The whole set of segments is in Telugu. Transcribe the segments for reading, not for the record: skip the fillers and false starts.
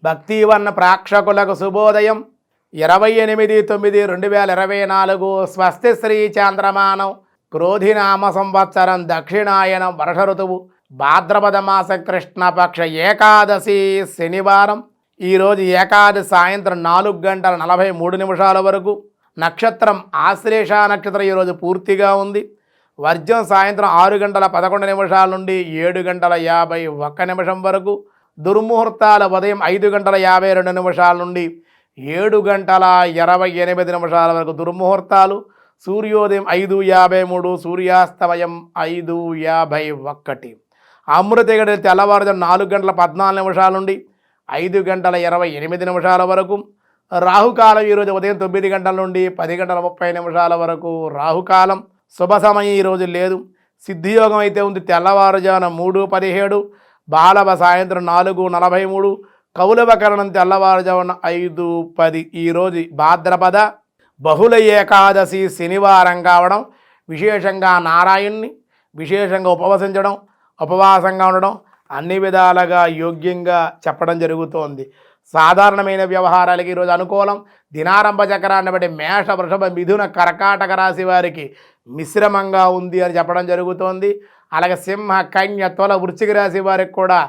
భక్తివన్న ప్రేక్షకులకు శుభోదయం 28/9/2024 స్వస్తి శ్రీ చాంద్రమానం క్రోధినామ సంవత్సరం దక్షిణాయనం వర్ష ఋతువు భాద్రపద మాస కృష్ణపక్ష ఏకాదశి శనివారం. ఈరోజు ఏకాదశి సాయంత్రం 4:43 వరకు. నక్షత్రం ఆశ్లేష నక్షత్రం ఈరోజు పూర్తిగా ఉంది. వర్జం సాయంత్రం 6:11 నుండి 7:51 వరకు. దుర్ముహూర్తాలు ఉదయం 5:52 నుండి 7:28 వరకు దుర్ముహూర్తాలు. సూర్యోదయం 5:53, సూర్యాస్తమయం 5:51. అమృత గడియలు తెల్లవారుజాము 4:14 నుండి 5:28 వరకు. రాహుకాలం ఈరోజు ఉదయం 9 గంటల నుండి 10:30 వరకు రాహుకాలం. శుభ సమయం ఈరోజు లేదు. సిద్ధియోగం అయితే ఉంది తెల్లవారుజామున 3:17, బాలవ సాయంత్రం 4:43, కౌలవకరణం తెల్లవారుజామున 5:10. ఈరోజు భాద్రపద బహుళ ఏకాదశి శనివారం కావడం, విశేషంగా నారాయణ్ణి విశేషంగా ఉపవాసంగా ఉండడం అన్ని విధాలుగా యోగ్యంగా చెప్పడం జరుగుతోంది. సాధారణమైన వ్యవహారాలకి ఈరోజు అనుకూలం. దినారంభ చక్రాన్ని బట్టి మేష, వృషభ, మిథున, కర్కాటక రాశి వారికి మిశ్రమంగా ఉంది అని చెప్పడం జరుగుతోంది. అలాగే సింహ, కన్య, తుల, వృశ్చిక రాశి వారికి కూడా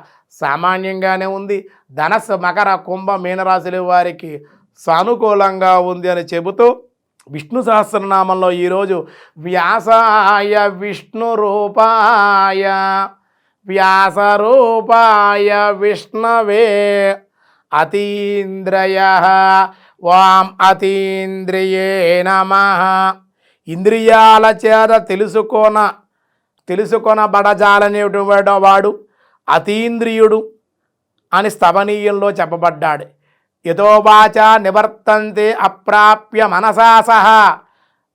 సామాన్యంగానే ఉంది. ధనస్సు, మకర, కుంభ, మీనరాశుల వారికి సానుకూలంగా ఉంది అని చెబుతూ విష్ణు సహస్రనామంలో ఈరోజు వ్యాసాయ విష్ణు రూపాయ వ్యాస రూపాయ విష్ణవే అతీంద్రయ వాం అతీంద్రియే నమః. ఇంద్రియాల చేత తెలుసుకొనబడజాలనేటువంటి వాడు అతీంద్రియుడు అని స్తవనీయంలో చెప్పబడ్డాడు. యతోవాచ నివర్తంతే అప్రాప్య మనసా సహా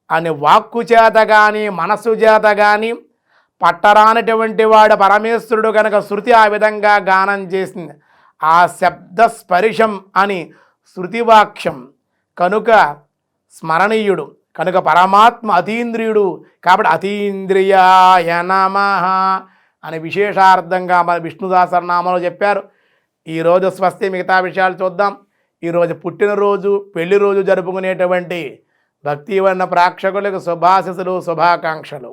అని వాక్కు చేత కానీ మనస్సు చేత కానీ పట్టరానటువంటి వాడు పరమేశ్వరుడు కనుక శృతి ఆ విధంగా గానం చేసింది. ఆ శబ్ద స్పర్శం అని శృతివాక్యం కనుక స్మరణీయుడు, కనుక పరమాత్మ అతీంద్రియుడు కాబట్టి అతీంద్రియాయ నమః అని విశేషార్థంగా మన విష్ణు సహస్రనామంలో చెప్పారు. ఈరోజు స్వస్తి. మిగతా విషయాలు చూద్దాం. ఈరోజు పుట్టినరోజు, పెళ్లి రోజు జరుపుకునేటువంటి భక్తివన్న ప్రేక్షకులకు శుభాశిస్సులు, శుభాకాంక్షలు.